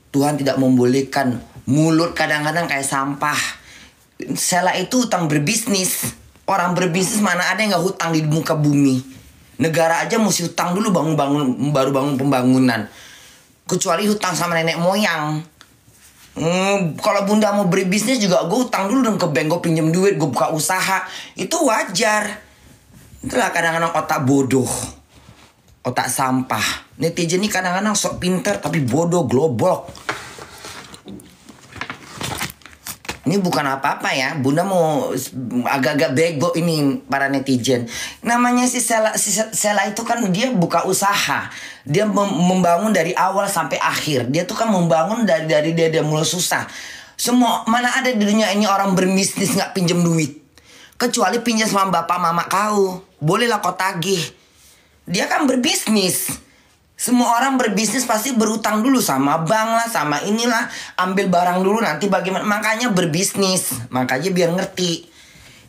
Tuhan tidak membolehkan mulut kadang-kadang kayak sampah. Sela itu hutang berbisnis. Orang berbisnis mana ada yang gak hutang di muka bumi. Negara aja mesti hutang dulu baru bangun pembangunan. Kecuali hutang sama nenek moyang. Kalau bunda mau beri bisnis juga gue hutang dulu dong ke bank, gue pinjem duit, gue buka usaha. Itu wajar. Itulah kadang-kadang otak bodoh, otak sampah. Netizen ini kadang-kadang sok pinter tapi bodoh globlok. Ini bukan apa-apa ya, bunda mau agak-agak bego ini para netizen. Namanya si Sela itu kan dia buka usaha. Dia membangun dari awal sampai akhir. Dia tuh kan membangun dari dia mulai susah. Semua, mana ada di dunia ini orang berbisnis gak pinjem duit. Kecuali pinjam sama bapak mama kau. Bolehlah kau tagih. Dia kan berbisnis. Semua orang berbisnis pasti berutang dulu sama bank lah, sama inilah. Ambil barang dulu nanti bagaimana. Makanya berbisnis. Makanya biar ngerti.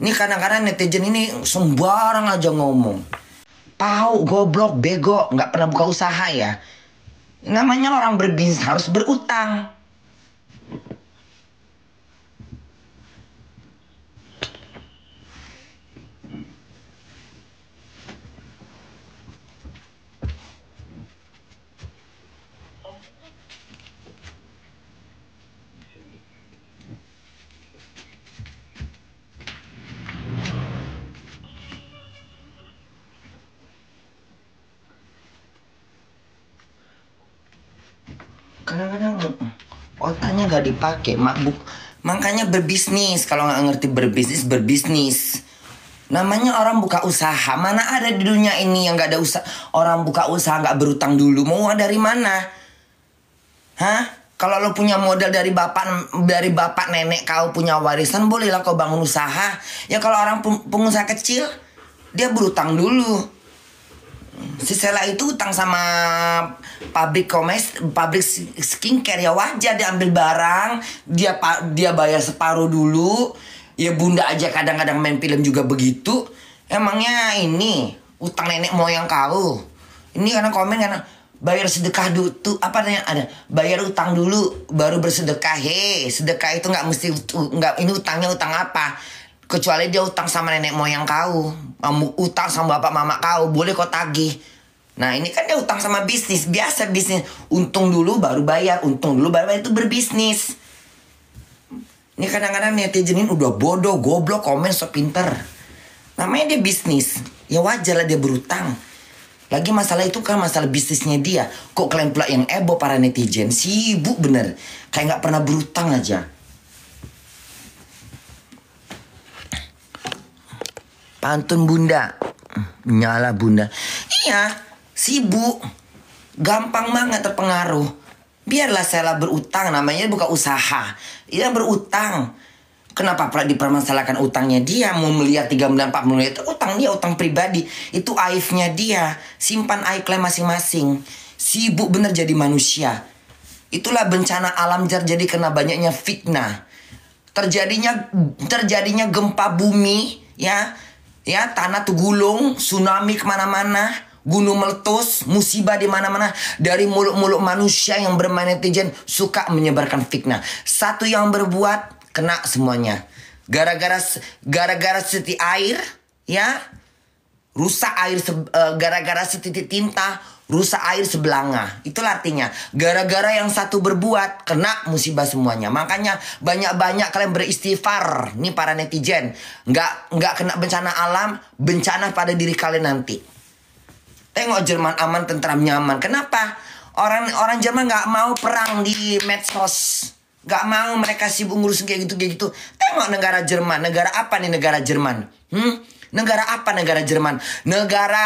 Ini kadang-kadang netizen ini sembarang aja ngomong. Tahu goblok, bego, nggak pernah buka usaha ya. Namanya orang berbisnis harus berutang. Kadang-kadang otaknya gak dipakai, mabuk. Makanya berbisnis. Kalau nggak ngerti berbisnis. Namanya orang buka usaha. Mana ada di dunia ini yang nggak ada usaha. Orang buka usaha nggak berutang dulu. Mau dari mana? Hah? Kalau lo punya modal dari bapak nenek kau punya warisan, bolehlah kau bangun usaha. Ya kalau orang pengusaha kecil, dia berutang dulu. Si Sela itu utang sama pabrik skincare, ya wajar dia ambil barang, dia bayar separuh dulu. Ya bunda aja kadang-kadang main film juga begitu. Emangnya ini utang nenek moyang kau. Ini karena komen karena bayar sedekah dulu tuh apa namanya ada bayar utang dulu baru bersedekah. Sedekah itu nggak mesti nggak ini utangnya utang apa? Kecuali dia utang sama nenek moyang kau, utang sama bapak mama kau, boleh kau tagih. Nah ini kan dia utang sama bisnis, biasa bisnis. Untung dulu baru bayar, itu berbisnis. Ini kadang-kadang netizen ini udah bodoh, goblok, komen so pinter. Namanya dia bisnis, ya wajar lah dia berutang. Lagi masalah itu kan masalah bisnisnya dia. Kok kalian pula yang ebo para netizen, sibuk bener. Kayak gak pernah berutang aja. Pantun bunda, nyala bunda. Iya, sibuk, gampang banget terpengaruh. Biarlah Sela berutang, namanya buka usaha. Dia berutang. Kenapa pula dipermasalahkan utangnya dia? Mau melihat 3 bulan 4 bulan itu utang dia, utang pribadi. Itu aibnya dia. Simpan aib kalian masing-masing. Sibuk bener jadi manusia. Itulah bencana alam terjadi karena banyaknya fitnah. Terjadinya gempa bumi, ya. Ya, tanah tuh gulung, tsunami kemana-mana, gunung meletus, musibah di mana-mana. Dari mulut-mulut manusia yang bermain netizen suka menyebarkan fitnah. Satu yang berbuat kena semuanya. Gara-gara setitik air, ya, rusak air. Gara-gara setitik tinta, rusak air sebelanga. Itulah artinya. Gara-gara yang satu berbuat, kena musibah semuanya. Makanya banyak-banyak kalian beristighfar. Nih para netizen. Nggak kena bencana alam, bencana pada diri kalian nanti. Tengok Jerman aman, tentram, nyaman. Kenapa? Orang Jerman nggak mau perang di medsos. Nggak mau, mereka sibuk ngurus kayak gitu. Tengok negara Jerman. Negara apa nih negara Jerman? Negara apa negara Jerman? Negara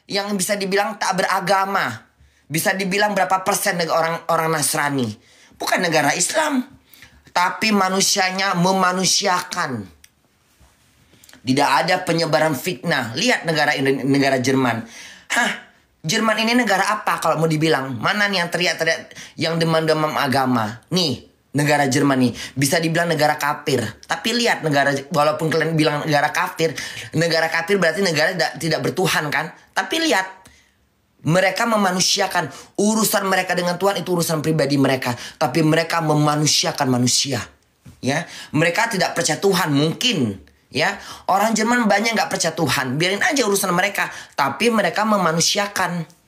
yang bisa dibilang tak beragama. Bisa dibilang berapa persen orang Nasrani. Bukan negara Islam. Tapi manusianya memanusiakan. Tidak ada penyebaran fitnah. Lihat negara Jerman. Jerman ini negara apa kalau mau dibilang? Mana nih yang teriak-teriak yang demam-demam agama? Nih, negara Jerman nih. Bisa dibilang negara kafir. Tapi lihat walaupun kalian bilang negara kafir berarti negara tidak bertuhan kan? Tapi lihat, Mereka memanusiakan. Urusan mereka dengan Tuhan itu urusan pribadi mereka. Tapi mereka memanusiakan manusia. Ya, mereka tidak percaya Tuhan mungkin. Ya, orang Jerman banyak nggak percaya Tuhan. Biarin aja urusan mereka. Tapi mereka memanusiakan.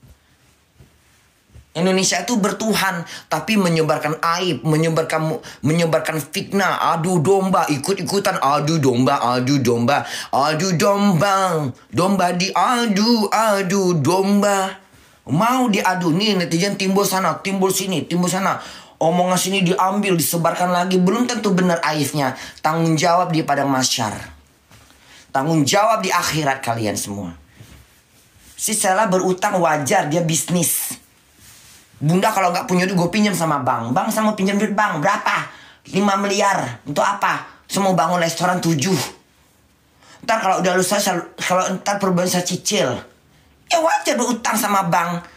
Indonesia itu bertuhan, tapi menyebarkan aib, menyebarkan fitnah, adu domba, ikut-ikutan, adu domba, domba adu domba. Mau diadu nih netizen timbul sana, timbul sini, timbul sana. Omongan sini diambil, disebarkan lagi, belum tentu benar aibnya. Tanggung jawab di padang mahsyar. Tanggung jawab di akhirat kalian semua. Si Sela berutang wajar, dia bisnis. Bunda kalau nggak punya duit gue pinjam sama bank. Bank sama pinjam duit bank berapa? 5 miliar. Untuk apa? Semua bangun restoran 7. Ntar kalau udah lusa, kalau ntar perubahan saya cicil. Ya wajar berutang sama bank.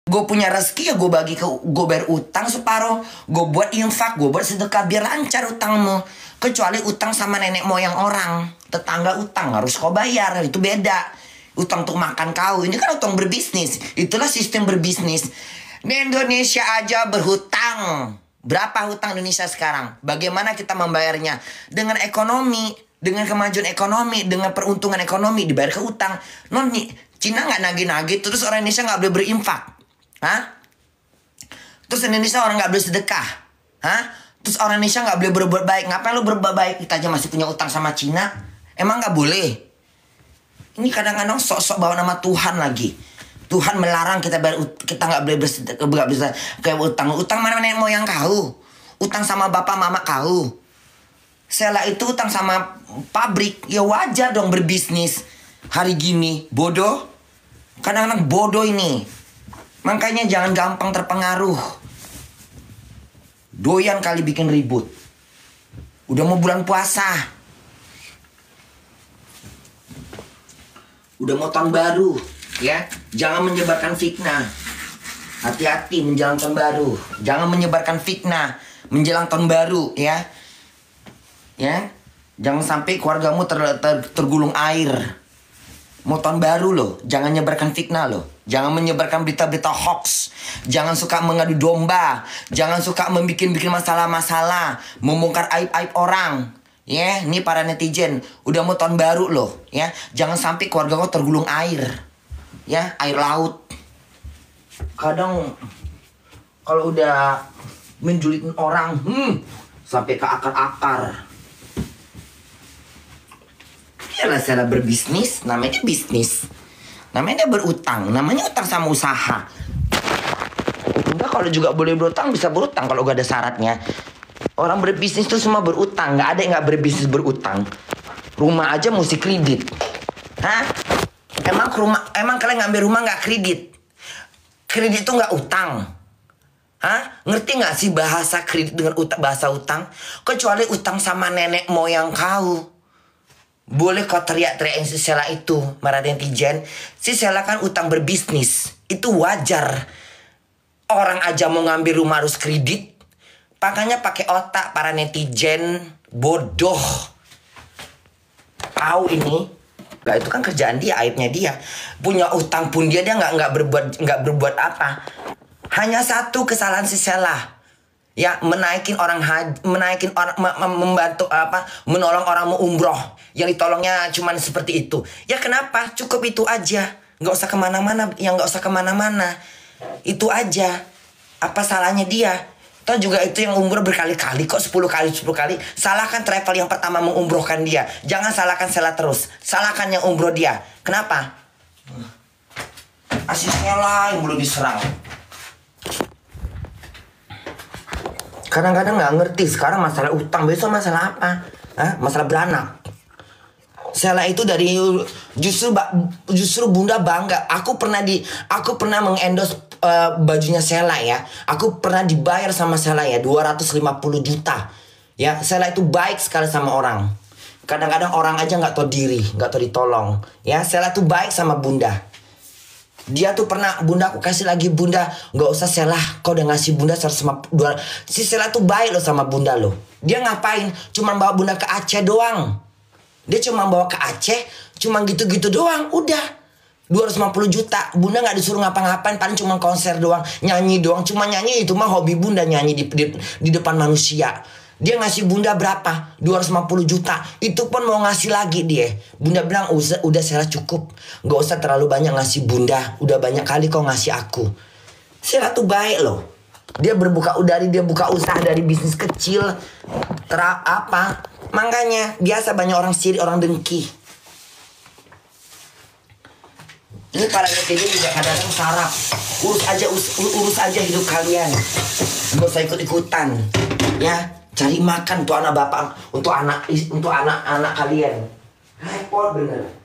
Gue punya rezeki ya gue bagi gue bayar utang separuh. Gue buat infak, gue buat sedekah biar lancar utangmu. Kecuali utang sama nenek moyang orang. Tetangga utang harus kau bayar, itu beda. Utang untuk makan kau, ini kan utang berbisnis. Itulah sistem berbisnis. Di Indonesia aja berhutang. Berapa hutang Indonesia sekarang? Bagaimana kita membayarnya? Dengan ekonomi, dengan kemajuan ekonomi, dengan peruntungan ekonomi dibayar ke utang. Non, Cina nggak nagih-nagih, terus orang Indonesia nggak boleh berinfak. Hah? Terus Indonesia orang nggak boleh sedekah. Hah? Terus orang Indonesia nggak boleh berbuat baik. Ngapain lu berbuat baik? Kita aja masih punya utang sama Cina. Emang nggak boleh? Ini kadang-kadang sok-sok bawa nama Tuhan lagi. Tuhan melarang kita bayar, kita nggak boleh bersedekah, kayak utang mana nenek moyang kau, utang sama bapak mama kau. Sela itu utang sama pabrik, ya wajar dong berbisnis. Hari gini bodoh, kadang-kadang bodoh ini. Makanya jangan gampang terpengaruh. Doyan kali bikin ribut. Udah mau bulan puasa. Udah mau tahun baru, ya. Jangan menyebarkan fitnah. Hati-hati menjelang tahun baru. Jangan menyebarkan fitnah menjelang tahun baru, ya. Ya. Jangan sampai keluargamu tergulung air. Mau tahun baru loh, jangan menyebarkan fitnah loh. Jangan menyebarkan berita-berita hoax. Jangan suka mengadu domba. Jangan suka membikin masalah-masalah, membongkar aib-aib orang. Ya, ini para netizen, udah mau tahun baru loh, ya. Jangan sampai keluarga kau tergulung air. Ya, air laut. Kadang kalau udah menjulitin orang, sampai ke akar-akar. Iyalah Sela berbisnis, namanya bisnis. Namanya berutang, namanya utang sama usaha. Enggak, kalau juga boleh berutang, bisa berutang kalau gak ada syaratnya. Orang berbisnis itu semua berutang. Nggak ada yang nggak berbisnis berutang. Rumah aja mesti kredit. Hah? Emang kalian ngambil rumah nggak kredit? Kredit itu nggak utang. Hah? Ngerti nggak sih bahasa kredit dengan bahasa utang? Kecuali utang sama nenek moyang kau. Boleh kau teriak-teriakin si Sela itu, marah netizen. Si Sela kan utang berbisnis. Itu wajar. Orang aja mau ngambil rumah harus kredit. Makanya pakai otak para netizen bodoh. Tahu ini? Gak, itu kan kerjaan dia, aibnya dia. Punya utang pun dia nggak berbuat apa. Hanya satu kesalahan si Sela. Ya, menaikin orang membantu menolong orang mau umroh. Yang ditolongnya cuman seperti itu. Ya kenapa? Cukup itu aja. Nggak usah kemana-mana. Yang nggak usah kemana-mana. Itu aja. Apa salahnya dia? Toh juga itu yang umroh berkali-kali kok, 10 kali. Salahkan travel yang pertama mengumrohkan dia. Jangan salahkan Sela terus. Salahkan yang umroh dia. Kenapa? Asli Sela yang belum diserang. Kadang-kadang nggak ngerti sekarang masalah utang, besok masalah apa? Hah? Masalah beranak. Sela itu dari justru Bunda bangga. Aku pernah mengendorse bajunya Sela ya. Aku pernah dibayar sama Sela ya 250 juta. Ya, Sela itu baik sekali sama orang. Kadang-kadang orang aja nggak tahu diri, nggak tahu ditolong. Ya, Sela tuh baik sama Bunda. Dia tuh pernah, Bunda aku kasih lagi Bunda. Nggak usah Sela, kau udah ngasih Bunda 152. Si Sela tuh baik loh sama Bunda loh. Dia ngapain? Cuma bawa Bunda ke Aceh doang. Dia cuma bawa ke Aceh, cuma gitu-gitu doang, udah. 250 juta. Bunda nggak disuruh ngapa-ngapain, paling cuma konser doang, nyanyi doang. Cuma nyanyi itu mah hobi bunda, nyanyi di depan manusia. Dia ngasih bunda berapa? 250 juta. Itu pun mau ngasih lagi dia. Bunda bilang udah Sela cukup. Gak usah terlalu banyak ngasih bunda. Udah banyak kali kau ngasih aku. Sela tuh baik loh. Dia dia buka usaha dari bisnis kecil. Makanya biasa banyak orang sirik, orang dengki. Ini para netizen juga kadang-kadang sarap. Urus aja hidup kalian. Gak usah ikut-ikutan. Ya, cari makan untuk anak bapak, untuk anak kalian. Repot bener.